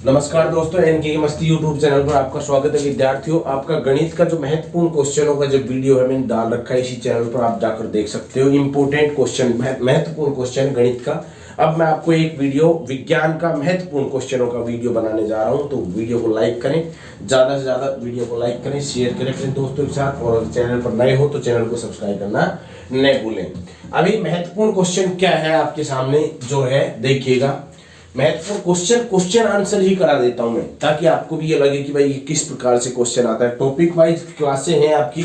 नमस्कार दोस्तों, एनके की मस्ती यूट्यूब चैनल पर आपका स्वागत है। विद्यार्थियों, आपका गणित का जो महत्वपूर्ण क्वेश्चनों का जो वीडियो है मैंने डाल रखा है इसी चैनल पर, आप जाकर देख सकते हो। इंपोर्टेंट क्वेश्चन, महत्वपूर्ण क्वेश्चन गणित का। अब मैं आपको एक वीडियो विज्ञान का महत्वपूर्ण क्वेश्चनों का वीडियो बनाने जा रहा हूं, तो वीडियो को लाइक करें, ज्यादा से ज्यादा वीडियो को लाइक करें, शेयर करें अपने दोस्तों के साथ, और चैनल पर नए हो तो चैनल को सब्सक्राइब करना न भूलें। अभी महत्वपूर्ण क्वेश्चन क्या है आपके सामने जो है, देखिएगा। महत्वपूर्ण क्वेश्चन आंसर ही करा देता हूं मैं, ताकि आपको भी ये लगे कि भाई ये किस प्रकार से क्वेश्चन आता है। टॉपिक वाइज क्लासें हैं आपकी,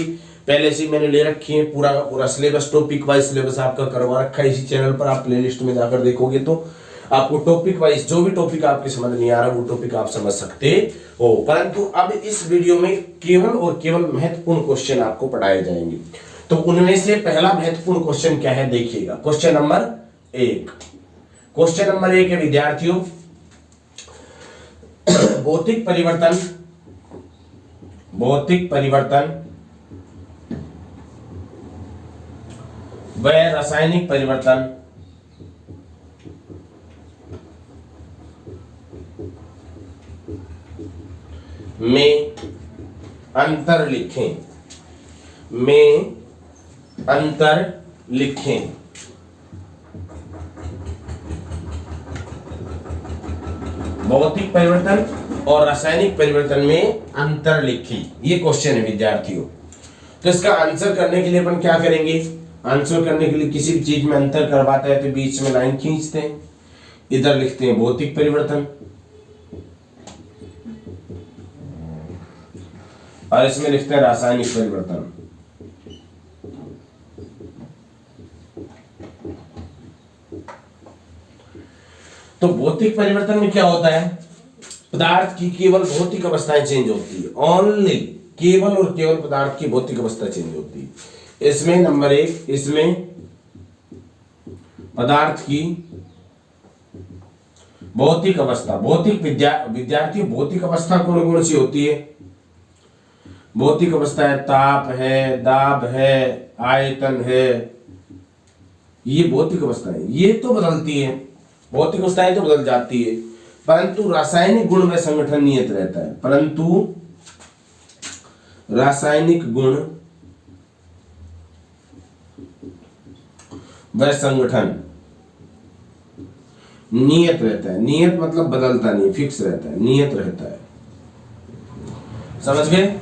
पहले से मैंने ले रखी है। पूरा का पूरा सिलेबस, टॉपिक वाइज सिलेबस आपका करवा रखा है इसी चैनल पर। आप प्लेलिस्ट में जाकर देखोगे तो आपको टॉपिक वाइज जो भी टॉपिक आपके समझ नहीं आ रहा वो टॉपिक आप समझ सकते हो। परंतु अब इस वीडियो में केवल और केवल महत्वपूर्ण क्वेश्चन आपको पढ़ाए जाएंगे। तो उनमें से पहला महत्वपूर्ण क्वेश्चन क्या है, देखिएगा। क्वेश्चन नंबर 1 है विद्यार्थियों, भौतिक परिवर्तन व रासायनिक परिवर्तन में अंतर लिखें। भौतिक परिवर्तन और रासायनिक परिवर्तन में अंतर लिखी, ये क्वेश्चन है विद्यार्थियों। तो इसका आंसर करने के लिए अपन क्या करेंगे, आंसर करने के लिए किसी भी चीज में अंतर करवाता है तो बीच में लाइन खींचते हैं, इधर लिखते हैं भौतिक परिवर्तन और इसमें लिखते हैं रासायनिक परिवर्तन। तो भौतिक परिवर्तन में क्या होता है, पदार्थ की केवल भौतिक अवस्थाएं चेंज होती है, ओनली केवल और केवल पदार्थ की भौतिक अवस्था चेंज होती है। इसमें नंबर 1, इसमें पदार्थ की भौतिक अवस्था, विद्यार्थी भौतिक अवस्था कौन कौन सी होती है? भौतिक अवस्था है ताप है, दाब है, आयतन है, ये भौतिक अवस्था है। ये तो बदलती है, भौतिक अवस्थाएं तो बदल जाती है, परंतु रासायनिक गुण व संगठन नियत रहता है। परंतु रासायनिक गुण व संगठन नियत रहता है। नियत मतलब बदलता नहीं, फिक्स रहता है, नियत रहता है। समझ गए?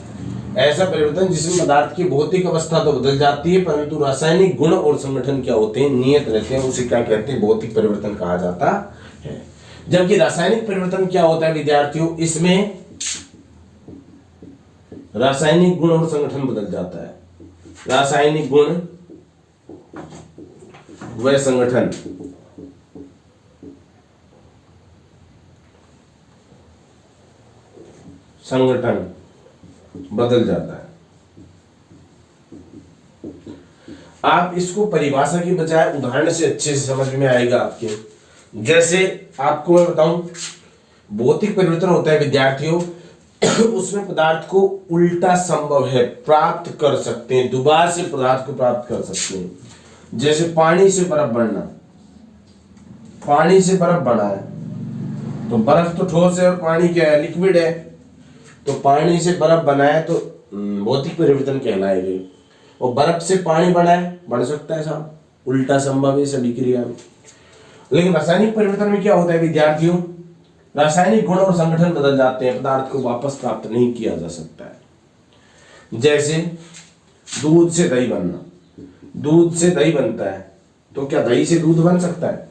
ऐसा परिवर्तन जिसमें पदार्थ की भौतिक अवस्था तो बदल जाती है, परंतु रासायनिक गुण और संगठन क्या होते हैं, नियत रहते हैं, उसे क्या कहते हैं, भौतिक परिवर्तन कहा जाता है। जबकि रासायनिक परिवर्तन क्या होता है विद्यार्थियों, इसमें रासायनिक गुण और संगठन बदल जाता है। रासायनिक गुण व संगठन बदल जाता है। आप इसको परिभाषा की बजाय उदाहरण से अच्छे से समझ में आएगा आपके। जैसे आपको मैं बताऊं, भौतिक परिवर्तन होता है विद्यार्थियों, उसमें पदार्थ को उल्टा संभव है प्राप्त कर सकते हैं, दोबारा से पदार्थ को प्राप्त कर सकते हैं। जैसे पानी से बर्फ बनना, पानी से बर्फ बना है तो बर्फ तो ठोस है और पानी क्या है, लिक्विड है। तो पानी से बर्फ बनाए तो भौतिक परिवर्तन कहलाएगा। और बर्फ से पानी बनाए, बन सकता है साहब, उल्टा संभव है सभी क्रिया में। लेकिन रासायनिक परिवर्तन में क्या होता है विद्यार्थियों, रासायनिक गुण और संगठन बदल जाते हैं, पदार्थ को वापस प्राप्त नहीं किया जा सकता है। जैसे दूध से दही बनना, दूध से दही बनता है तो क्या दही से दूध बन सकता है?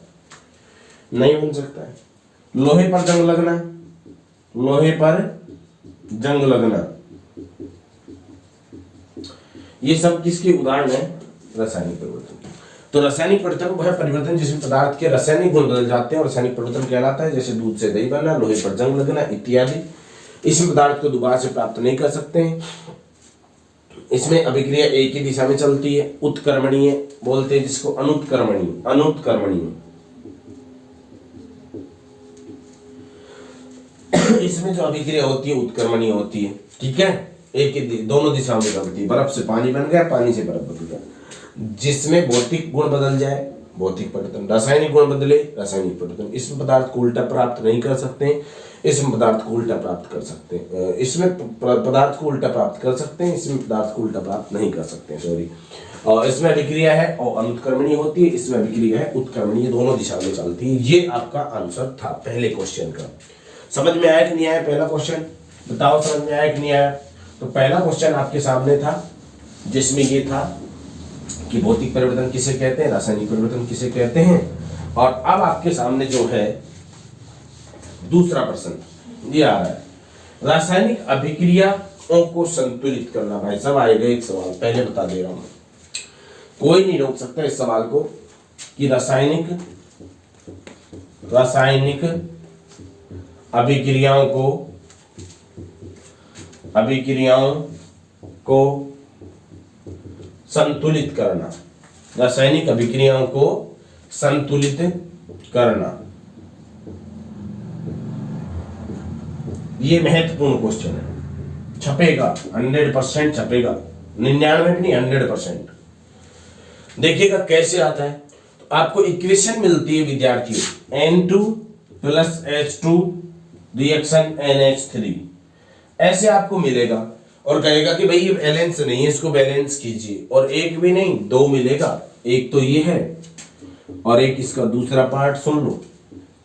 नहीं बन सकता है। लोहे पर जंग लगना, लोहे पर जंग लगना, ये सब किसके उदाहरण है, रासायनिक परिवर्तन। तो रासायनिक परिवर्तन वह परिवर्तन जिसमें पदार्थ के रासायनिक गुण बदल जाते हैं और रासायनिक परिवर्तन कहलाता है। जैसे दूध से दही बनना, लोहे पर जंग लगना इत्यादि। इसमें पदार्थ को दोबारा से प्राप्त नहीं कर सकते हैं। इसमें अभिक्रिया एक ही दिशा में चलती है, उत्क्रमणीय बोलते हैं जिसको, अनुत्क्रमणीय। इसमें जो अभिक्रिया होती है उत्क्रमणीय होती है, ठीक है, एक ही दोनों दिशाओं में चलती है। बर्फ से पानी बन गया, पानी से बर्फ बन गया। जिसमें भौतिक गुण बदल जाए, भौतिक परिवर्तन, रासायनिक गुण बदले, रासायनिक परिवर्तन। इसमें पदार्थ को उल्टा प्राप्त नहीं कर सकते, इसमें पदार्थ को उल्टा प्राप्त कर सकते हैं, इसमें पदार्थ को उल्टा प्राप्त कर सकते हैं, इसमें पदार्थ को उल्टा प्राप्त नहीं कर सकते, सॉरी। और इसमें अभिक्रिया है और अनुत्क्रमणीय होती है, इसमें अभिक्रिया है उत्क्रमणीय, दोनों दिशा में चलती है। ये आपका आंसर था पहले क्वेश्चन का। समझ में आया कि नहीं आया पहला क्वेश्चन? बताओ समझ में आया कि नहीं आया? तो पहला क्वेश्चन आपके सामने था जिसमें ये था कि भौतिक परिवर्तन किसे कहते हैं, रासायनिक परिवर्तन किसे कहते हैं। और अब आपके सामने जो है दूसरा प्रश्न ये आ रहा है, रासायनिक अभिक्रियाओं को संतुलित करना। भाई साहब आएगा एक सवाल, पहले बता दे रहा हूं, कोई नहीं रोक सकता इस सवाल को कि रासायनिक अभिक्रियाओं को संतुलित करना, रासायनिक अभिक्रियाओं को संतुलित करना। ये महत्वपूर्ण क्वेश्चन है, छपेगा 100% छपेगा, 99 भी नहीं 100%। देखिएगा कैसे आता है। तो आपको इक्वेशन मिलती है विद्यार्थियों, N2 plus H2 reaction NH3, ऐसे आपको मिलेगा और कहेगा कि भाई ये बैलेंस नहीं है, इसको बैलेंस कीजिए। और एक भी नहीं, दो मिलेगा, एक तो ये है और एक इसका दूसरा पार्ट सुन लो,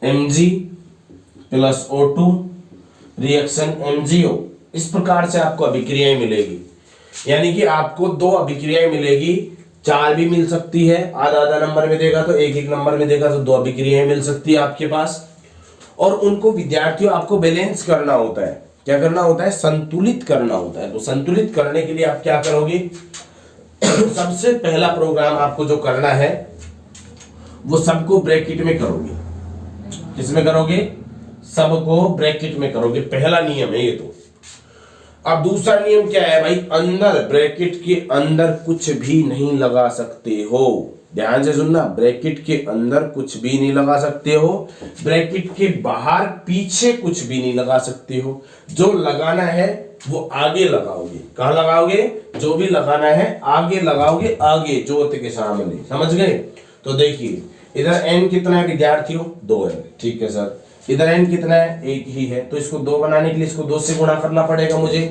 Mg plus O2 reaction MgO। इस प्रकार से आपको अभिक्रियाएं मिलेगी, यानी कि आपको दो अभिक्रियाएं मिलेगी, चार भी मिल सकती है, आधा आधा नंबर में देगा तो एक एक नंबर में देगा तो दो अभिक्रियाएं मिल सकती है आपके पास। और उनको विद्यार्थियों आपको बैलेंस करना होता है। क्या करना होता है? संतुलित करना होता है। तो संतुलित करने के लिए आप क्या करोगे? सबसे पहला प्रोग्राम आपको जो करना है वो सबको ब्रैकेट में करोगे। किसमें करोगे? सबको ब्रैकेट में करोगे, पहला नियम है ये। तो अब दूसरा नियम क्या है भाई? अंदर ब्रैकेट के अंदर कुछ भी नहीं लगा सकते हो। ध्यान से सुनना, ब्रैकेट के अंदर कुछ भी नहीं लगा सकते हो, ब्रैकेट के बाहर पीछे कुछ भी नहीं लगा सकते हो। जो लगाना है वो आगे लगाओगे। कहां लगाओगे? जो भी लगाना है आगे लगाओगे, आगे ज्योत के सामने। समझ गए? तो देखिए इधर n कितना है विद्यार्थियों? 2 है, ठीक है सर। इधर n कितना है? 1 ही है। तो इसको 2 बनाने के लिए इसको 2 से गुणा करना पड़ेगा मुझे।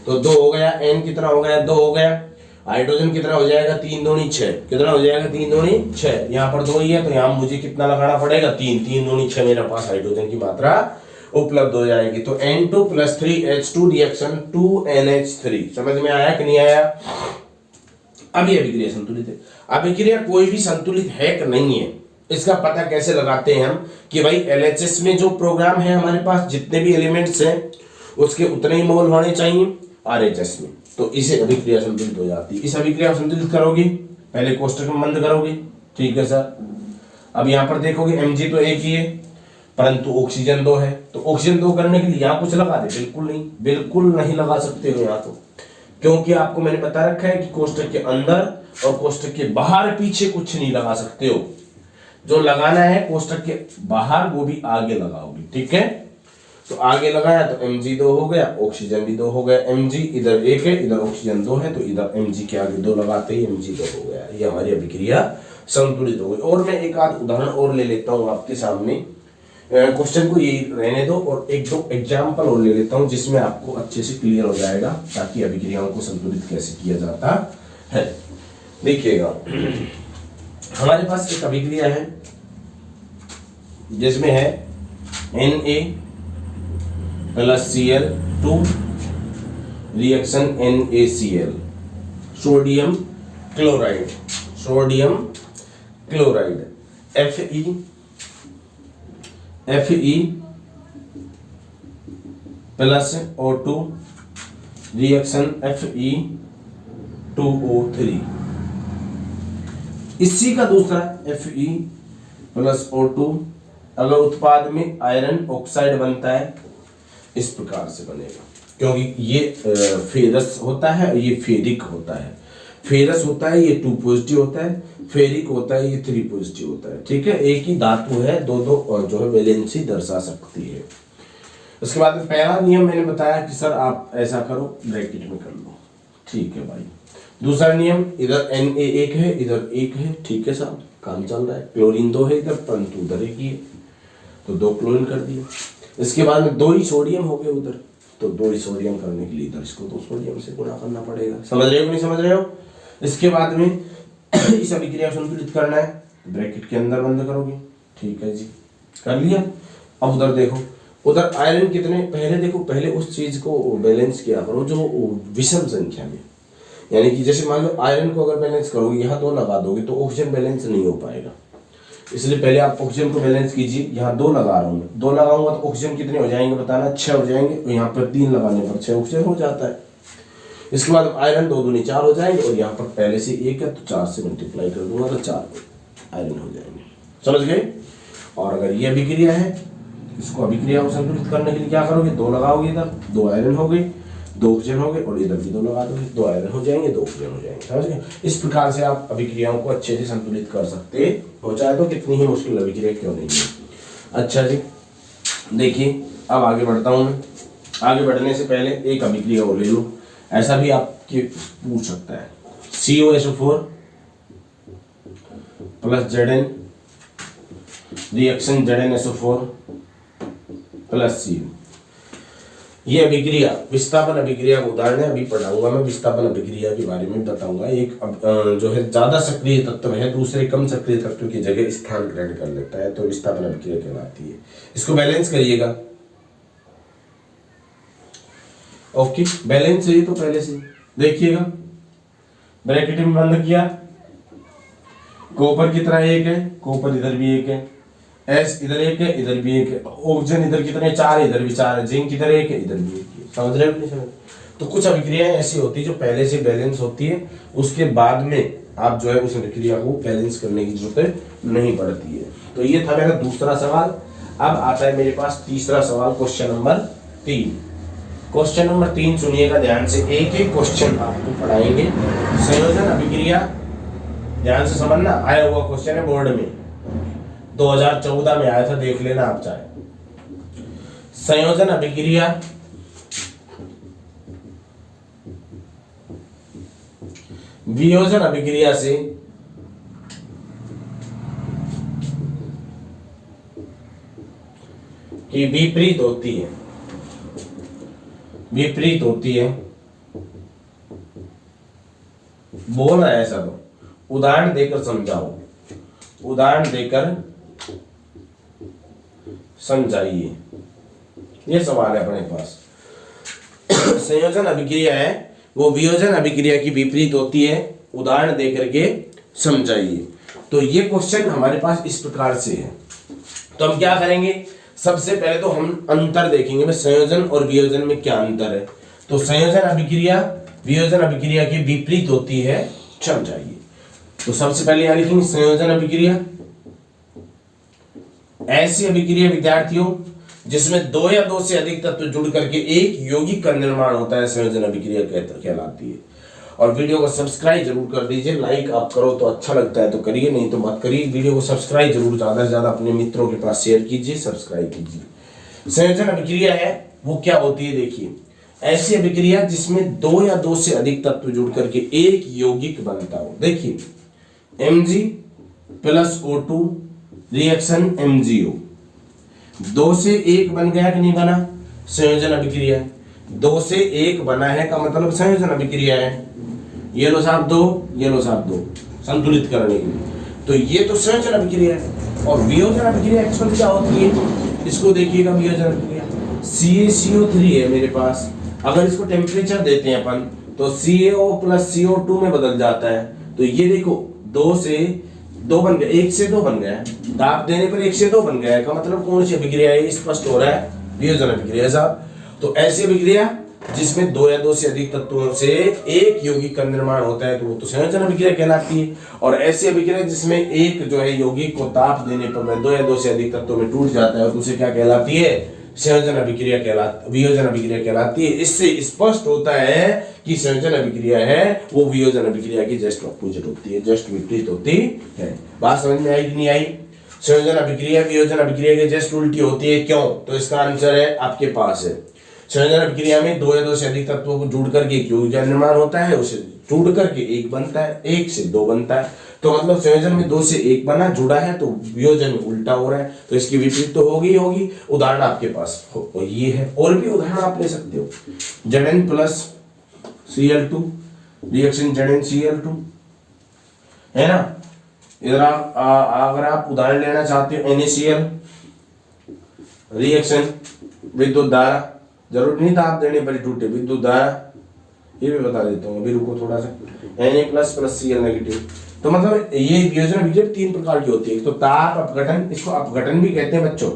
तो 2 हो गया, n कितना हो गया? 2 हो गया। हाइड्रोजन कितना हो जाएगा? 3 दूनी 6। कितना हो जाएगा? 3 दूनी 6। यहाँ पर 2 ही है तो यहाँ मुझे कितना लगाना पड़ेगा? 3। 3 दूनी 6 मेरे पास हाइड्रोजन की मात्रा उपलब्ध हो जाएगी। तो N2 plus 3H2 reaction 2NH3। समझ में आया कि नहीं आया? अभी अभिक्रिया संतुलित है। अभिक्रिया कोई भी संतुलित है कि नहीं है इसका पता कैसे लगाते हैं हम कि भाई LHS में जो प्रोग्राम है हमारे पास, जितने भी एलिमेंट्स हैं उसके उतने ही मोल होने चाहिए RHS में, तो इसे अभिक्रिया संतुलित हो जाती है। इस अभिक्रिया संतुलित करोगे, पहले कोष्टक में बंद करोगे, ठीक है सर। अब यहाँ पर देखोगे Mg तो एक ही है परंतु ऑक्सीजन 2 है, तो ऑक्सीजन 2 करने के लिए यहाँ कुछ लगा दे? बिल्कुल नहीं लगा सकते हो यहाँ तो, क्योंकि आपको मैंने बता रखा है कि कोष्टक के अंदर और कोष्टक के बाहर पीछे कुछ नहीं लगा सकते हो। जो लगाना है कोष्टक के बाहर वो भी आगे लगाओगे, ठीक है। तो आगे लगाया तो Mg 2 हो गया, ऑक्सीजन भी 2 हो गया। Mg इधर 1 है, इधर ऑक्सीजन 2 है, तो इधर Mg के आगे 2 लगाते ही Mg 2 हो गया। ये हमारी अभिक्रिया संतुलित हो गई। और मैं एक आध उदाहरण और ले लेता हूँ आपके सामने, क्वेश्चन को यही रहने दो और एक दो एग्जाम्पल और ले लेता हूँ जिसमें आपको अच्छे से क्लियर हो जाएगा ताकि अभिक्रियाओं को संतुलित कैसे किया जाता है। देखिएगा हमारे पास एक अभिक्रिया है जिसमें है Na plus Cl2 reaction NaCl, sodium chloride Fe plus O2 reaction Fe2O3। इसी का दूसरा Fe प्लस O2 अगर उत्पाद में आयरन ऑक्साइड बनता है इस प्रकार से बनेगा, क्योंकि ये फेरस होता है और ये फेरिक होता है। फेरस होता है ये 2 पॉजिटिव होता है, फेरिक होता है ये 3 पॉजिटिव होता है, ठीक है। एक ही धातु है, दो जो है वैलेंसी दर्शा सकती है। उसके बाद में पहला नियम मैंने बताया कि सर आप ऐसा करो ब्रैकेट में कर लो, ठीक है भाई। दूसरा नियम, इधर Na 1 है, इधर 1 है, ठीक है साहब, काम चल रहा है। क्लोरीन 2 है इधर परंतु उधर 1 ही है, तो 2 क्लोरीन कर दिए। इसके बाद में 2 ही सोडियम हो गए उधर, तो 2 ही सोडियम करने के लिए इधर इसको 2 सोडियम से गुणा करना पड़ेगा। समझ रहे हो नहीं समझ रहे हो? इसके बाद में इस अभिक्रिया को संतुलित करना है, ब्रैकेट के अंदर बंद करोगे। ठीक है जी, कर लिया। अब उधर देखो, उधर आयरन कितने, पहले देखो, पहले उस चीज को बैलेंस किया करो जो विषम संख्या में, यानी कि जैसे मान लो आयरन को अगर बैलेंस करोगे, यहाँ 2 लगा दोगे तो ऑक्सीजन बैलेंस नहीं हो पाएगा, इसलिए पहले आप ऑक्सीजन को बैलेंस कीजिए। यहाँ 2 लगा रहा हूँ, 2 लगाऊंगा तो ऑक्सीजन कितने हो जाएंगे बताना, 6 हो जाएंगे, और यहाँ पर 3 लगाने पर 6 ऑक्सीजन हो जाता है। इसके बाद आयरन 2 दूनी 4 हो जाएंगे, और यहाँ पर पहले से 1 है तो 4 से मल्टीप्लाई कर दूंगा तो 4 आयरन हो जाएंगे। समझ गए? और अगर ये अभिक्रिया है, इसको अभिक्रिया को संतुलित करने के लिए क्या करोगे, 2 लगाओगे, इधर 2 आयरन हो गए, 2 ऑक्सीजन हो गए, और इधर भी 2 लगा दोगे, 2 आयरन हो जाएंगे, 2 ऑक्सीजन हो जाएंगे। समझ गए? इस प्रकार से आप अभिक्रियाओं को अच्छे से संतुलित कर सकते हो, चाहे तो कितनी ही मुश्किल अभिक्रिया क्यों नहीं है। अच्छा जी, देखिए अब आगे बढ़ता हूँ मैं। आगे बढ़ने से पहले एक अभिक्रिया और ले लो, ऐसा भी आपके पूछ सकता है। COSO4 plus Zn reaction ZnSO4 plus CO। ये अभिक्रिया विस्थापन अभिक्रिया का उदाहरण है, अभी पढ़ाऊंगा मैं विस्थापन अभिक्रिया के बारे में बताऊंगा। एक जो है ज्यादा सक्रिय तत्व है दूसरे कम सक्रिय तत्व की जगह स्थान ग्रहण कर लेता है, तो विस्थापन अभिक्रिया कहलाती है। इसको बैलेंस करिएगा। ओके, बैलेंस चाहिए तो पहले से देखिएगा, ब्रैकेट में बंद किया, कॉपर कितना 1 है, कॉपर इधर भी 1 है, एस इधर 1 है, इधर भी 1 है, ऑक्सीजन इधर कितने 4 है, इधर भी 4 है, जिंक इधर 1 है, इधर भी 1 है। समझ रहे हो नहीं समझ? तो कुछ अभिक्रियाएं ऐसी होती है जो पहले से बैलेंस होती है, उसके बाद में आप जो है उस अभिक्रिया को बैलेंस करने की जरूरत नहीं पड़ती है। तो ये था मेरा दूसरा सवाल। अब आता है मेरे पास तीसरा सवाल, क्वेश्चन नंबर 3। क्वेश्चन नंबर 3 सुनिएगा ध्यान से, एक एक क्वेश्चन आपको पढ़ाएंगे। संयोजन अभिक्रिया, ध्यान से समझना, आया हुआ क्वेश्चन है बोर्ड में, 2014 में आया था, देख लेना आप चाहे। संयोजन अभिक्रिया वियोजन अभिक्रिया से कि विपरीत होती है, विपरीत होती है, बोल रहा है ऐसा तो उदाहरण देकर समझाओ, उदाहरण देकर समझाइए, ये सवाल है अपने पास। संयोजन अभिक्रिया है वो वियोजन अभिक्रिया की विपरीत होती है, उदाहरण देकर के समझाइए। तो ये क्वेश्चन हमारे पास इस प्रकार से है। तो हम क्या करेंगे, सबसे पहले तो हम अंतर देखेंगे, संयोजन और वियोजन में क्या अंतर है। तो संयोजन अभिक्रिया वियोजन अभिक्रिया की विपरीत होती है, समझाइए। तो सबसे पहले यहां लिखेंगे संयोजन अभिक्रिया, ऐसी अभिक्रिया विद्यार्थियों जिसमें 2 या 2 से अधिक तत्व जुड़ करके एक यौगिक का निर्माण होता है, संयोजन अभिक्रिया कहलाती है। और वीडियो को सब्सक्राइब जरूर कर दीजिए, लाइक आप करो तो अच्छा लगता है तो करिए, नहीं तो मत करिए। वीडियो को सब्सक्राइब जरूर ज्यादा से ज्यादा अपने मित्रों के पास शेयर कीजिए, सब्सक्राइब कीजिए। संयोजन अभिक्रिया है वो क्या होती है, देखिए, ऐसी अभिक्रिया जिसमें 2 या 2 से अधिक तत्व जुड़ करके एक यौगिक बनता हो। देखिए Mg plus O2 reaction MgO, 2 से 1 बन गया कि नहीं बना, संयोजन अभिक्रिया है। 2 से 1 बना है का मतलब संयोजन अभिक्रिया है। ये लो साहब 2, ये लो साहब 2, संतुलित करने के लिए, तो ये तो संयोजन अभिक्रिया है। और वियोजन अभिक्रिया एक्चुअली क्या होती है, इसको देखिएगा, वियोजन अभिक्रिया CaCO3 है मेरे पास, अगर इसको टेम्परेचर देते हैं अपन तो CaO प्लस CO2 में बदल जाता है। तो ये देखो 2 से 2 बन गया, 1 से 2 बन गया है, दाब देने पर 1 से 2 बन गया है का मतलब कौन सी अभिक्रिया है, स्पष्ट हो रहा है, वियोजन अभिक्रिया साहब। तो ऐसी अभिक्रिया जिसमें 2 या 2 से अधिक तत्वों से एक यौगिक का निर्माण होता है तो वो तो संयोजन अभिक्रिया कहलाती है। और ऐसी अभिक्रिया जिसमें एक जो है यौगिक को ताप देने पर 2 या 2 से अधिक तत्वों में टूट जाता है तो उसे क्या कहलाती है, संयोजन अभिक्रिया कहलाती, वियोजन अभिक्रिया कहलाती है। इससे स्पष्ट होता है कि संयोजन अभिक्रिया है वो वियोजन अभिक्रिया की जस्ट अपोजिट होती है, जस्ट विपरीत होती है। बात समझ में आई कि नहीं आई? संयोजन अभिक्रिया वियोजन अभिक्रिया की जस्ट उल्टी होती है, क्यों? तो इसका आंसर है आपके पास है। संयोजन अभिक्रिया में दो या दो से अधिक तत्वों को जोड़ करके एक यौगिक का निर्माण होता है, उसे जोड़ करके एक बनता है, एक से दो बनता है। तो मतलब संयोजन में दो से एक बना जुड़ा है, तो वियोजन में उल्टा हो रहा है, तो इसकी विपरीत तो होगी होगी। उदाहरण आपके पास ये है, और भी उदाहरण आप ले सकते हो। Zn plus Cl2 reaction ZnCl2 है ना। इधर अगर आप उदाहरण लेना चाहते हो NaCl रिएक्शन विद्युत धारा, जरूरी नहीं था आप देने पर टूटे, विद्युत धारा ये भी बता देता हूँ, अभी रुको थोड़ा सा। Na plus plus Cl negative. तो मतलब ये वियोजन अभिक्रिया तीन प्रकार की होती है, एक तो ताप अपघटन, इसको अपघटन भी कहते हैं बच्चों।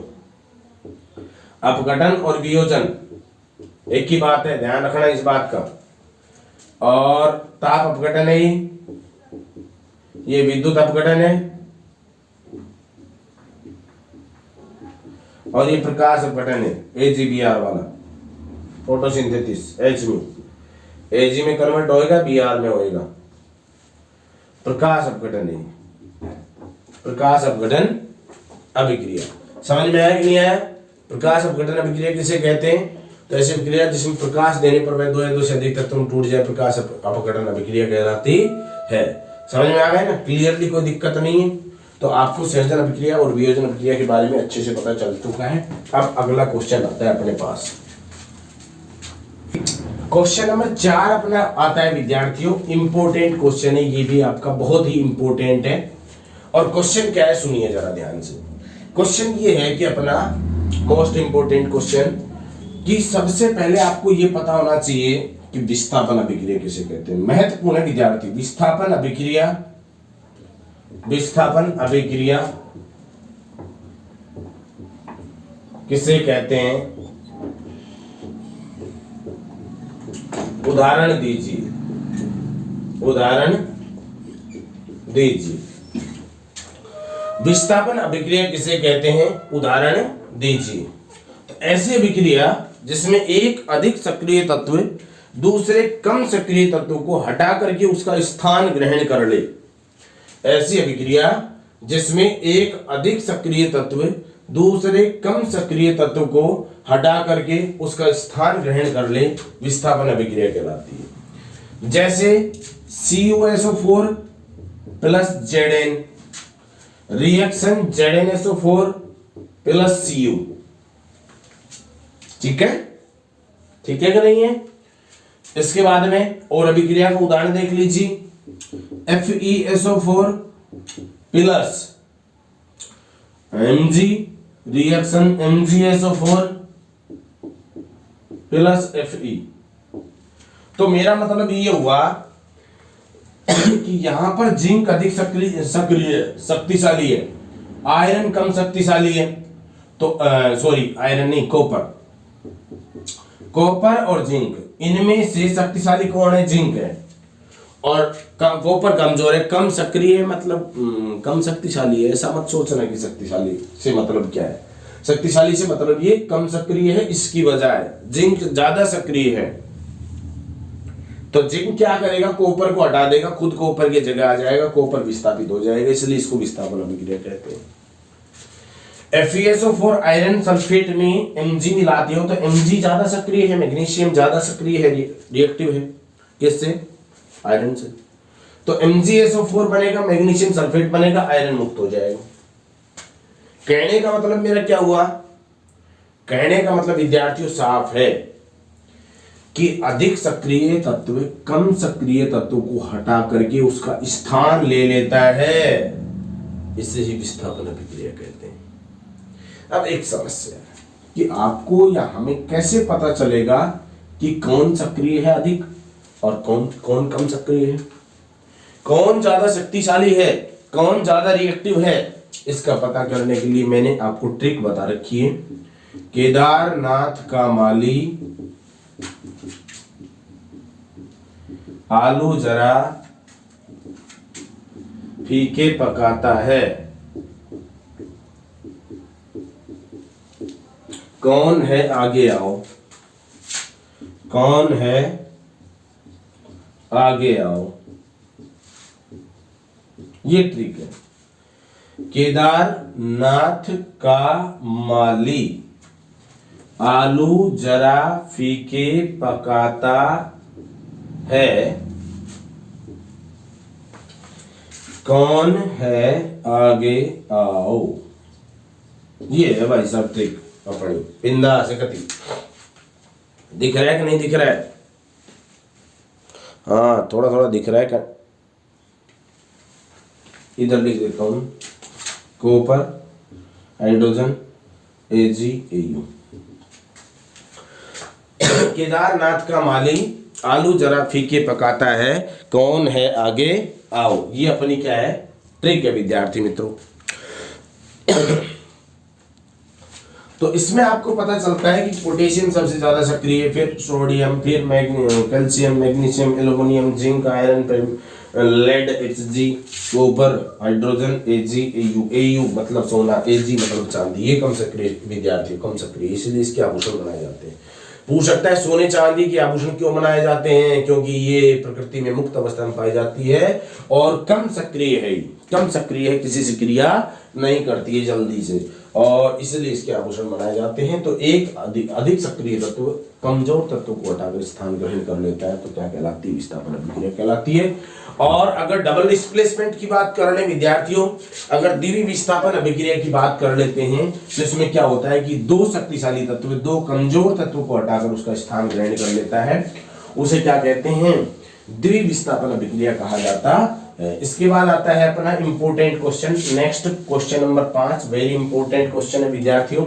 अपघटन और वियोजन एक ही बात है, ध्यान रखना इस बात का। और ताप अपघटन है, ये विद्युत अपघटन है, और ये प्रकाश अपघटन है, AgBr वाला फोटोसिंथेसिस। Ag में कन्वर्ट होएगा, Br में होएगा। प्रकाश अपघटन है, प्रकाश अपघटन अभिक्रिया। समझ में आया कि नहीं आया? प्रकाश अपघटन अभिक्रिया किसे कहते हैं? तो ऐसी अभिक्रिया जिसमें प्रकाश देने पर वह दो या दो से अधिक तत्वों में टूट जाए, प्रकाश अपघटन अभिक्रिया कहलाती है। समझ में आ गया ना? क्लियरली, कोई दिक्कत नहीं है। तो आपको संयोजन अभिक्रिया और वियोजन अभिक्रिया के बारे में अच्छे से पता चल चुका है। अब अगला क्वेश्चन आता है अपने पास। क्वेश्चन नंबर 4 अपना आता है विद्यार्थियों, इंपोर्टेंट क्वेश्चन है, ये भी आपका बहुत ही इंपोर्टेंट है। और क्वेश्चन क्या है सुनिए जरा ध्यान से। क्वेश्चन ये है कि अपना मोस्ट इंपोर्टेंट क्वेश्चन, कि सबसे पहले आपको ये पता होना चाहिए कि विस्थापन अभिक्रिया किसे कहते हैं। महत्वपूर्ण है विद्यार्थी। विस्थापन अभिक्रिया, विस्थापन अभिक्रिया किसे कहते हैं? उदाहरण दीजिए, उदाहरण दीजिए। विस्थापन अभिक्रिया किसे कहते हैं? उदाहरण दीजिए। तो ऐसी अभिक्रिया जिसमें एक अधिक सक्रिय तत्व दूसरे कम सक्रिय तत्व को हटा करके उसका स्थान ग्रहण कर ले। ऐसी अभिक्रिया जिसमें एक अधिक सक्रिय तत्व दूसरे कम सक्रिय तत्व को हटा करके उसका स्थान ग्रहण कर ले, विस्थापन अभिक्रिया कहलाती है। जैसे CuSO4 plus Zn reaction ZnSO4 plus Cu। ठीक है, ठीक है कि नहीं है? इसके बाद में और अभिक्रिया का उदाहरण देख लीजिए। FeSO4 plus Mg reaction MgSO4 plus Fe। तो मेरा मतलब ये हुआ कि यहां पर जिंक अधिक शक्तिशाली है, आयरन कम शक्तिशाली है। तो सॉरी, आयरन नहीं, कॉपर, कॉपर और जिंक, इनमें से शक्तिशाली कौन है? जिंक है। और कॉपर कमजोर है, कम सक्रिय है, मतलब कम शक्तिशाली है। ऐसा मत सोचना कि शक्तिशाली से मतलब क्या है। शक्तिशाली से मतलब ये कम सक्रिय है, इसकी बजाय जिंक ज्यादा सक्रिय है। तो जिंक क्या करेगा? कॉपर को हटा देगा, खुद कॉपर की जगह आ जाएगा, कॉपर विस्थापित हो जाएगा, इसलिए इसको विस्थापन अभिक्रिया कहते हैं। FeSO4 आयरन सल्फेट में Mg मिलाते हो तो Mg ज्यादा सक्रिय है, मैग्नीशियम ज्यादा सक्रिय है, रिएक्टिव है। किससे? आयरन से। तो MgSO4 बनेगा, मैग्नीशियम सल्फेट बनेगा, आयरन मुक्त हो जाएगा। कहने का मतलब मेरा क्या हुआ? कहने का मतलब विद्यार्थियों साफ है कि अधिक सक्रिय तत्व कम सक्रिय तत्व को हटा करके उसका स्थान ले लेता है, इसे ही विस्थापन अभिक्रिया कहते हैं। अब एक समस्या है कि आपको या हमें कैसे पता चलेगा कि कौन सक्रिय है अधिक और कौन कौन कम सक्रिय है, कौन ज्यादा शक्तिशाली है, कौन ज्यादा रिएक्टिव है। इसका पता करने के लिए मैंने आपको ट्रिक बता रखी है। केदारनाथ का माली आलू जरा फीके पकाता है, कौन है? आगे आओ, कौन है? आगे आओ। ये ट्रिक है। केदारनाथ का माली आलू जरा फीके पकाता है, कौन है आगे आओ। ये है भाई साहब ट्रिक अपनी पिंदा से कती। दिख रहा है कि नहीं दिख रहा है? हाँ थोड़ा थोड़ा दिख रहा है क्या? इधर लिख देता हूं, कॉपर हाइड्रोजन AgAu। केदारनाथ का माली आलू जरा फीके पकाता है, कौन है आगे आओ। ये अपनी क्या है? ट्रिक है विद्यार्थी मित्रों। तो इसमें आपको पता चलता है कि पोटेशियम सबसे ज्यादा सक्रिय, फिर सोडियम, फिर calcium, magnesium, aluminium, zinc, iron, lead Hg, copper hydrogen AgAu। Au मतलब सोना, Ag मतलब चांदी। ये कम सक्रिय विद्यार्थी, कम सक्रिय, इसलिए इसके आभूषण बनाए जाते हैं। पूछ सकता है सोने चांदी के आभूषण क्यों बनाए जाते हैं? क्योंकि ये प्रकृति में मुक्त अवस्था में पाई जाती है और कम सक्रिय है, कम सक्रिय है, किसी से क्रिया नहीं करती है जल्दी से, और इसलिए इसके आभूषण बनाए जाते हैं। तो एक अधिक सक्रिय तत्व कमजोर तत्व को हटाकर स्थान ग्रहण कर लेता है तो क्या कहलाती है? विस्थापन अभिक्रिया कहलाती है। और अगर डबल डिस्प्लेसमेंट की बात कर ले विद्यार्थियों, अगर द्वितीय विस्थापन अभिक्रिया की बात कर लेते हैं तो इसमें क्या होता है कि दो शक्तिशाली तत्व दो कमजोर तत्व को हटाकर उसका स्थान ग्रहण कर लेता है, उसे क्या कहते हैं? द्वितीय विस्थापन अभिक्रिया कहा जाता है। इसके बाद आता है अपना important question. Next question number 5, very important question है विद्यार्थियों।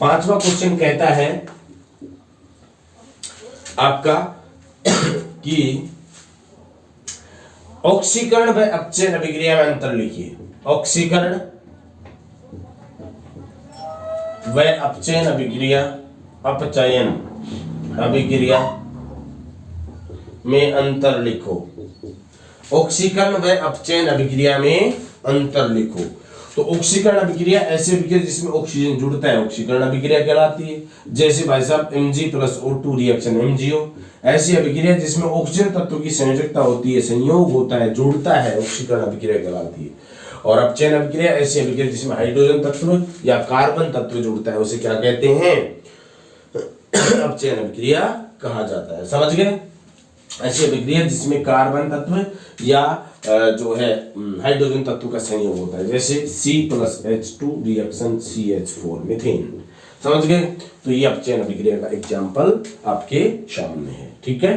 पांचवा क्वेश्चन कहता है आपका कि ऑक्सीकरण व अपचयन अभिक्रिया में अंतर लिखिए। ऑक्सीकरण व अपचयन अभिक्रिया, अपचयन अभिक्रिया में अंतर लिखो। ऑक्सीकरण व अपचयन अभिक्रिया में अंतर लिखो। तो ऑक्सीकरण अभिक्रिया ऐसी अभिक्रिया जिसमें ऑक्सीजन जुड़ता है, ऑक्सीकरण अभिक्रिया कहलाती है। जैसे भाई साहब Mg+O2 रिएक्शन MgO। ऐसी अभिक्रिया जिसमें ऑक्सीजन तत्व की संयोजकता होती है, संयोग होता है, जुड़ता है, ऑक्सीकरण अभिक्रिया कहलाती है। और अपचयन अभिक्रिया ऐसी अभिक्रिया जिसमें हाइड्रोजन तत्व या कार्बन तत्व जुड़ता है, उसे क्या कहते हैं? अपचयन अभिक्रिया कहा जाता है। समझ गए? ऐसी अभिक्रिया जिसमें कार्बन तत्व या जो है हाइड्रोजन तत्व का संयोग होता है, जैसे C+H2 रिएक्शन CH4 मीथेन। समझ गए? तो ये अपचयन अभिक्रिया का एग्जांपल आपके सामने है। ठीक है,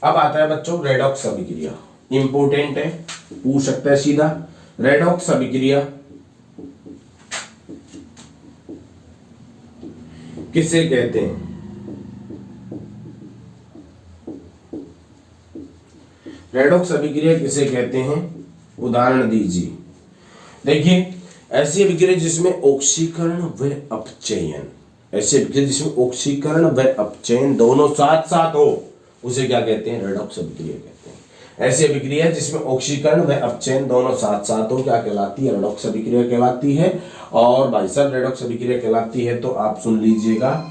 अब आता है बच्चों रेडॉक्स अभिक्रिया। इंपोर्टेंट है, पूछ सकता है सीधा। रेडॉक्स अभिक्रिया किसे कहते हैं? रेडॉक्स अभिक्रिया किसे कहते हैं? उदाहरण दीजिए। देखिए, ऐसी अभिक्रिया जिसमें ऑक्सीकरण व अपचयन, ऐसी अभिक्रिया जिसमें ऑक्सीकरण व अपचयन दोनों साथ साथ हो, उसे क्या कहते हैं? रेडॉक्स अभिक्रिया कहते हैं। ऐसी अभिक्रिया जिसमें ऑक्सीकरण व अपचयन दोनों साथ साथ हो, क्या कहलाती है? रेडॉक्स अभिक्रिया कहलाती है। और भाई साहब रेडॉक्स अभिक्रिया कहलाती है तो आप सुन लीजिएगा,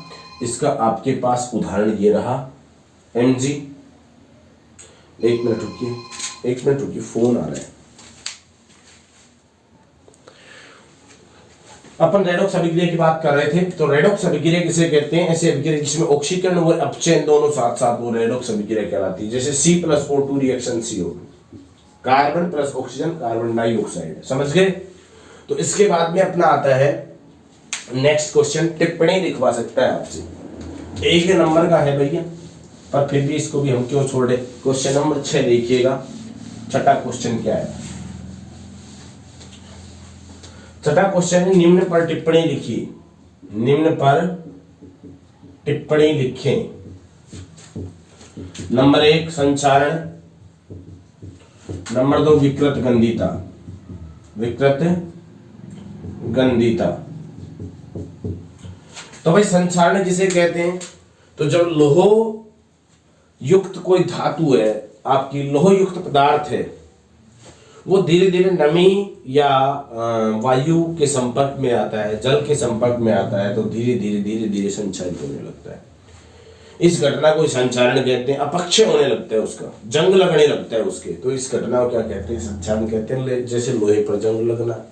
इसका आपके पास उदाहरण ये रहा Mg। एक मिनट रुकिए, फोन आ रहा है। अपन रेडॉक्स अभिक्रिया की बात कर रहे थे। तो रेडॉक्स अभिक्रिया किसे कहते हैं? ऐसी अभिक्रिया जिसमें ऑक्सीकरण व अपचयन दोनों साथ साथ वो रेडॉक्स अभिक्रिया कहलाती है। जैसे C+O2 reaction CO, carbon plus oxygen carbon dioxide. समझ गए? तो इसके बाद में अपना आता है नेक्स्ट क्वेश्चन। टिप्पणी लिखवा सकता है आपसे, 1 नंबर का है भैया, पर फिर भी इसको भी हम क्यों छोड़े। क्वेश्चन नंबर 6 देखिएगा। छठा क्वेश्चन क्या है? छठा क्वेश्चन है निम्न पर टिप्पणी लिखिए। निम्न पर टिप्पणी लिखें। नंबर 1 संचारण, नंबर 2 विकृत गंधीता। विकृत गंधीता तो भाई संचारण किसे कहते हैं? तो जब लोह युक्त कोई धातु है, आपकी लोह युक्त पदार्थ है, वो धीरे धीरे नमी या वायु के संपर्क में आता है, जल के संपर्क में आता है, तो धीरे धीरे संचारित होने लगता है। इस घटना को संचारण कहते हैं। अपक्षय होने लगता है, उसका जंग लगने लगता है उसके, तो इस घटना को क्या कहते हैं? संचारण कहते हैं। जैसे लोहे पर जंग लगना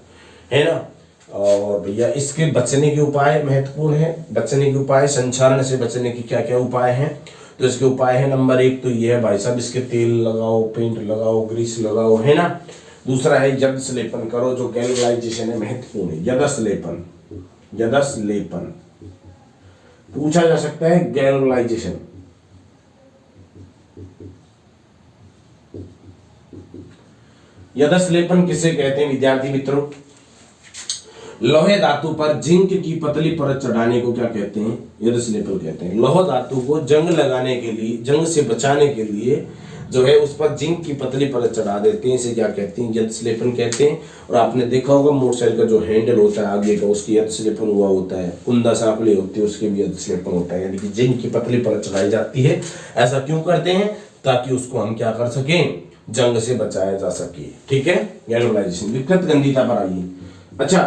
है ना, और भैया इसके बचने के उपाय महत्वपूर्ण है। बचने के उपाय, संक्षारण से बचने के क्या क्या उपाय हैं? तो इसके उपाय है नंबर 1 तो ये है भाई साहब, इसके तेल लगाओ, पेंट लगाओ, ग्रीस लगाओ, है ना। दूसरा है यदस लेपन करो, जो गैल्वेनाइजेशन है, महत्वपूर्ण है। यदस लेपन, यदस लेपन पूछा जा सकता है। गैल्वेनाइजेशन, यदस लेपन किसे कहते हैं विद्यार्थी मित्रों? लोहे धातु पर जिंक की पतली परत चढ़ाने को क्या कहते हैं? यदस लेपन कहते हैं। लोहा धातु को जंग लगाने के लिए, जंग से बचाने के लिए जो है उस पर जिंक की पतली परत चढ़ा देते हैं, इसे क्या कहते हैं? यदस लेपन कहते हैं। और आपने देखा होगा मोटरसाइकिल का जो हैंडल होता है आगे का, उसकी यदस लेपन हुआ होता है। कुंदा सांकली होती है, उसके भी यदस लेपन होता है, यानी कि जिंक की पतली परत चढ़ाई जाती है। ऐसा क्यों करते हैं? ताकि उसको हम क्या कर सकें, जंग से बचाया जा सके। ठीक है, गैल्वेनाइजेशन। विकृत गंधिता पर आइए। अच्छा,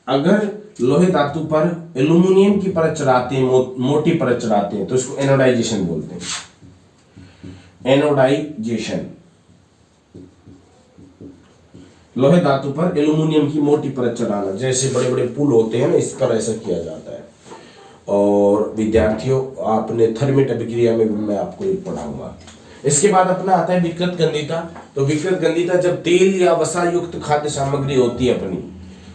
अगर लोहे धातु पर एल्यूमिनियम की परत चढ़ाते हैं, मोटी परत चढ़ाते हैं, तो इसको एनोडाइजेशन बोलते हैं। एनोडाइजेशन, लोहे धातु पर एल्यूमिनियम की मोटी परत चढ़ाना, जैसे बड़े बड़े पुल होते हैं ना, इस पर ऐसा किया जाता है। और विद्यार्थियों, आपने थर्मिट अभिक्रिया में भी मैं आपको एक पढ़ाऊंगा। इसके बाद अपना आता है विकृत गंधिता। तो विकृत गंधिता जब तेल या वसा युक्त खाद्य सामग्री होती है अपनी,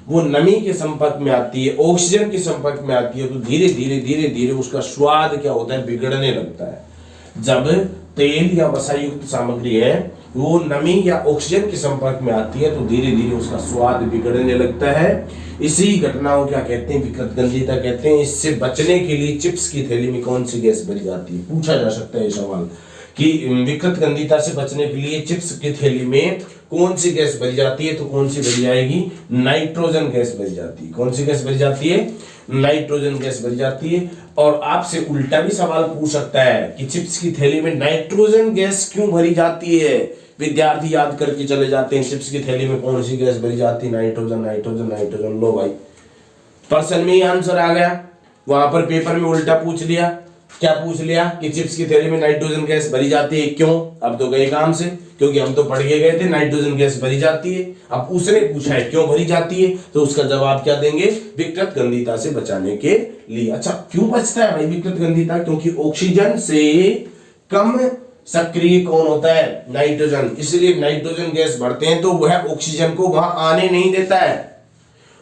वो नमी के संपर्क में आती है, ऑक्सीजन के संपर्क में आती है, तो धीरे धीरे धीरे धीरे उसका स्वाद क्या होता है, बिगड़ने लगता है। जब तेल या वसा युक्त सामग्री है वो नमी या ऑक्सीजन के संपर्क में आती है, तो धीरे धीरे उसका स्वाद बिगड़ने लगता है। इसी घटना को क्या कहते हैं? विकृत गंधिता कहते हैं। इससे बचने के लिए चिप्स की थैली में कौन सी गैस भरी जाती है? पूछा जा सकता है ये सवाल कि विकृत गंधिता से बचने के लिए चिप्स की थैली में कौन सी गैस भरी जाती है? तो कौन सी भरी जाएगी? नाइट्रोजन गैस भरी जाती है। कौन सी गैस भरी जाती है? नाइट्रोजन गैस भरी जाती है। और आपसे उल्टा भी सवाल पूछ सकता है कि चिप्स की थैली में नाइट्रोजन गैस क्यों भरी जाती है? विद्यार्थी याद करके चले जाते हैं, चिप्स की थैली में कौन सी गैस भरी जाती है? Nitrogen, nitrogen, nitrogen. लो भाई, प्रश्न में ही आंसर आ गया। वहां पर पेपर में उल्टा पूछ लिया। क्या पूछ लिया कि चिप्स की थैली में नाइट्रोजन गैस भरी जाती है, क्यों? अब तो गए काम से, क्योंकि हम तो पढ़ के गए थे नाइट्रोजन गैस भरी जाती है। अब उसने पूछा है क्यों भरी जाती है, तो उसका जवाब क्या देंगे? विकृत गंधिता से बचाने के लिए। अच्छा, क्यों बचता है भाई विकृत गंधिता? क्योंकि ऑक्सीजन से कम सक्रिय कौन होता है? नाइट्रोजन। इसलिए नाइट्रोजन गैस भरते हैं तो वह ऑक्सीजन को वहां आने नहीं देता है,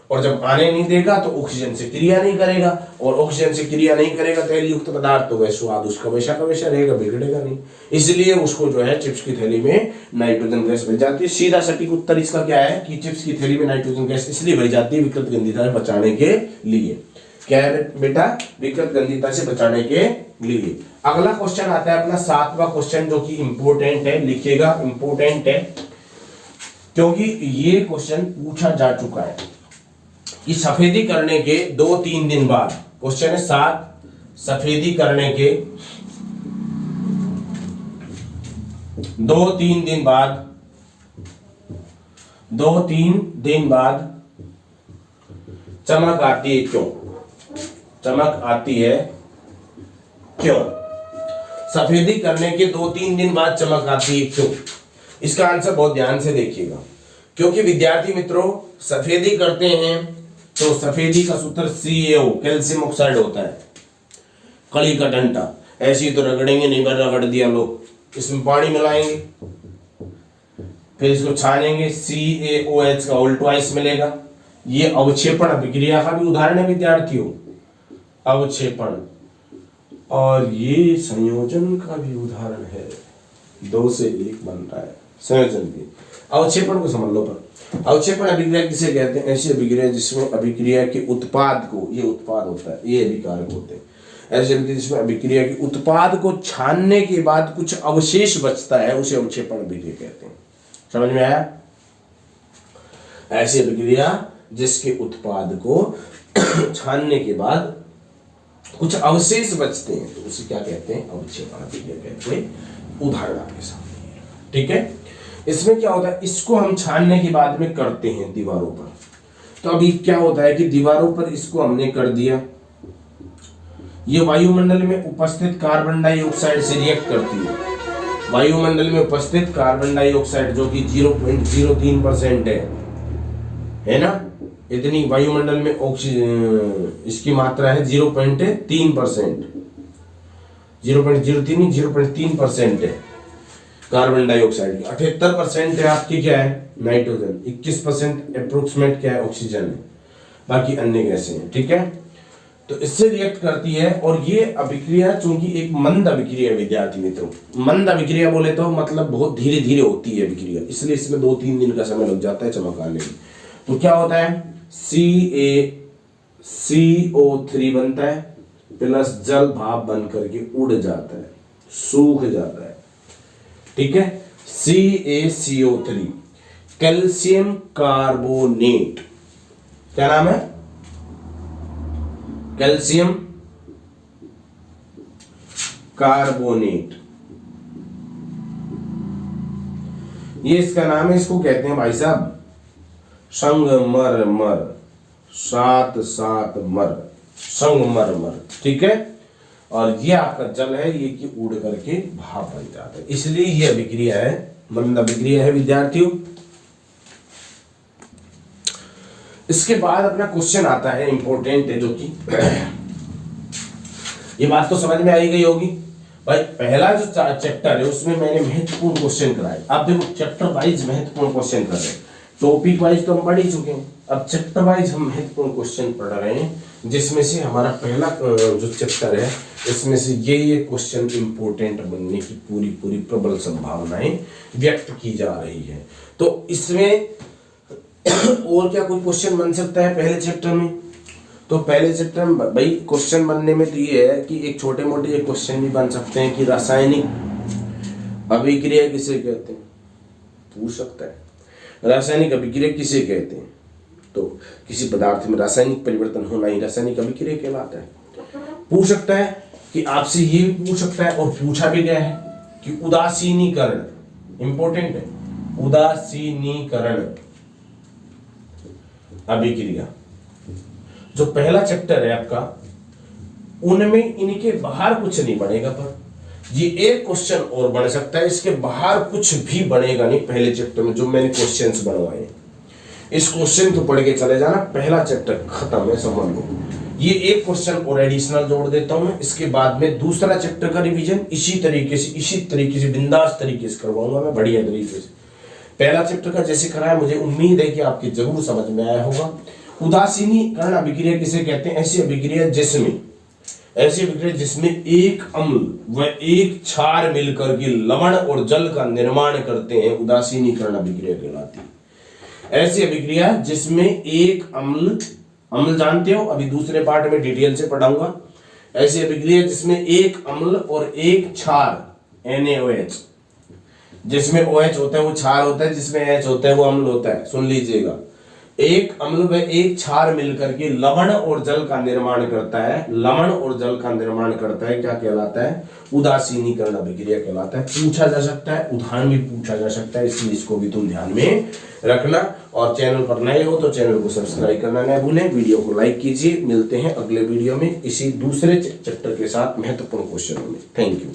और जब आने नहीं देगा तो ऑक्सीजन से क्रिया नहीं करेगा, और ऑक्सीजन से क्रिया नहीं करेगा तेल युक्त पदार्थ, तो वह स्वाद उसका वैसा का वैसा रहेगा, बिगड़ेगा नहीं। इसलिए उसको जो है चिप्स की थैली में नाइट्रोजन गैस भरी जाती है। सीधा सटीक उत्तर इसका क्या है कि चिप्स की थैली में नाइट्रोजन गैस इसलिए भरी जाती है विकृत गंधिता से बचाने के लिए। क्या है बेटा? विकृत गंधिता से बचाने के लिए। अगला क्वेश्चन आता है अपना 7वां क्वेश्चन, जो कि इंपोर्टेंट है, लिखिएगा, इंपोर्टेंट है, क्योंकि ये क्वेश्चन पूछा जा चुका है कि सफेदी करने के 2-3 दिन बाद, क्वेश्चन है 7, सफेदी करने के 2-3 दिन बाद, 2-3 दिन बाद चमक आती है, क्यों? चमक आती है क्यों? सफेदी करने के 2-3 दिन बाद चमक आती है क्यों? इसका आंसर बहुत ध्यान से देखिएगा, क्योंकि विद्यार्थी मित्रों सफेदी करते हैं तो सफेदी का सूत्र CaO, कैल्शियम ऑक्साइड होता है, कड़ी का डंटा। ऐसे ही तो रगड़ेंगे नहीं, बार रगड़ दिया लोग, इसमें पानी मिलाएंगे, फिर इसको छानेंगे, CaOH का उल्टवाइस मिलेगा। ये अवक्षेपण अभिक्रिया का भी उदाहरण है विद्यार्थियों, अवक्षेपण, और ये संयोजन का भी उदाहरण है। 2 से 1 बन रहा है संयोजन की। अवक्षेपण को समझ लो। पर अवक्षेपण अभिक्रिया किसे कहते हैं? ऐसी अभिक्रिया जिसमें अभिक्रिया के उत्पाद को, ये उत्पाद होता है, ये अभिकारक होते हैं, ऐसे अभिक्रिया जिसमें अभिक्रिया के उत्पाद को छानने के बाद कुछ अवशेष बचता है, उसे अवक्षेपण अभिक्रिया कहते हैं। समझ में आया? ऐसी अभिक्रिया जिसके उत्पाद को छानने के बाद कुछ अवशेष बचते हैं, तो उसे क्या कहते हैं? अवक्षेपण अभिक्रिया कहते हैं। उदाहरण आपके सामने, ठीक है। इसमें क्या होता है, इसको हम छानने के बाद में करते हैं दीवारों पर। तो अभी क्या होता है कि दीवारों पर इसको हमने कर दिया, ये वायुमंडल में उपस्थित कार्बन डाइऑक्साइड से रिएक्ट करती है। वायुमंडल में उपस्थित कार्बन डाइऑक्साइड जो कि 0.03% है ना, इतनी वायुमंडल में ऑक्सीजन इसकी मात्रा है 0.3%, 0.03 0.3% है कार्बन डाइऑक्साइड की। 78% है आपकी क्या है नाइट्रोजन, 21% अप्रोक्सीमेट क्या है ऑक्सीजन है, बाकी अन्य गैसें हैं। ठीक है, तो इससे रिएक्ट करती है। और ये अभिक्रिया चूंकि एक मंद अभिक्रिया है विद्यार्थी मित्रों, मंद अभिक्रिया बोले तो मतलब बहुत धीरे धीरे होती है अभिक्रिया, इसलिए इसमें 2-3 दिन का समय लग जाता है चमक आने में। तो क्या होता है CO3 बनता है प्लस जल भाप बन करके उड़ जाता है, सूख जाता है। ठीक है, CaCO3 कैल्शियम कार्बोनेट, क्या नाम है कैल्शियम कार्बोनेट, ये इसका नाम है। इसको कहते हैं भाई साहब संगमरमर, 7 संगमरमर। ठीक है, और ये आपका जल है ये कि उड़ करके भाप बन जाता है, इसलिए ये अभिक्रिया है मंद अभिक्रिया है विद्यार्थियों। इसके बाद अपना क्वेश्चन आता है इंपॉर्टेंट है, जो कि ये बात तो समझ में आई गई होगी भाई। पहला जो चैप्टर है उसमें मैंने महत्वपूर्ण क्वेश्चन कराए। आप देखो चैप्टर वाइज महत्वपूर्ण क्वेश्चन कर रहे हैं, टॉपिक वाइज तो हम पढ़ ही चुके हैं, अब चैप्टर वाइज हम महत्वपूर्ण क्वेश्चन पढ़ रहे हैं, जिसमें से हमारा पहला जो चैप्टर है इसमें से ये क्वेश्चन इंपॉर्टेंट बनने की पूरी पूरी प्रबल संभावनाएं व्यक्त की जा रही है। तो इसमें और क्या कोई क्वेश्चन बन सकता है पहले चैप्टर में? तो पहले चैप्टर में भाई क्वेश्चन बनने में तो ये है कि एक छोटे मोटे ये क्वेश्चन भी बन सकते हैं कि रासायनिक अभिक्रिया किसे कहते हैं, पूछ सकता है। रासायनिक अभिक्रिया किसे कहते हैं? तो किसी पदार्थ में रासायनिक परिवर्तन होना ही रासायनिक अभिक्रिया कहलाता है। पूछ सकता है कि आपसे ये भी पूछ सकता है, और पूछा भी गया है कि उदासीनीकरण, इंपॉर्टेंट है, उदासीनीकरण अभिक्रिया जो पहला चैप्टर है आपका, उनमें इनके बाहर कुछ नहीं बनेगा, पर ये एक क्वेश्चन और बन सकता है, इसके बाहर कुछ भी बनेगा नहीं पहले चैप्टर में जो मैंने क्वेश्चंस बनवाए। इस क्वेश्चन को पढ़ के चले जाना, पहला चैप्टर खत्म है, समझ लो। ये एक क्वेश्चन और एडिशनल जोड़ देता हूं मैं, इसके बाद में दूसरा चैप्टर का रिवीजन इसी तरीके से बिंदास तरीके से करवाऊंगा मैं, बढ़िया तरीके से। पहला चैप्टर का जैसे कराया, मुझे उम्मीद है कि आपके जरूर समझ में आया होगा। उदासीनीकरण अभिक्रिया किसे कहते हैं? ऐसी अभिक्रिया जिसमें एक अम्ल व एक क्षार मिलकर के लवण और जल का निर्माण करते हैं, उदासीनीकरण अभिक्रिया कहलाती है। ऐसी अभिक्रिया जिसमें एक अम्ल जानते हो, अभी दूसरे पार्ट में डिटेल से पढ़ाऊंगा। ऐसी अभिक्रिया जिसमें एक अम्ल और एक क्षार NaOH, जिसमें OH होता है वो क्षार होता है, जिसमें H होता है वो अम्ल होता है। सुन लीजिएगा, एक अम्ल व एक क्षार मिलकर के लवण और जल का निर्माण करता है, लवण और जल का निर्माण करता है, क्या कहलाता है? उदासीनीकरण अभिक्रिया कहलाता है। पूछा जा सकता है, उदाहरण भी पूछा जा सकता है, इसलिए इसको भी तुम ध्यान में रखना। और चैनल पर नए हो तो चैनल को सब्सक्राइब करना न भूलें, वीडियो को लाइक कीजिए। मिलते हैं अगले वीडियो में इसी दूसरे चैप्टर के साथ महत्वपूर्ण क्वेश्चनों में। Thank you.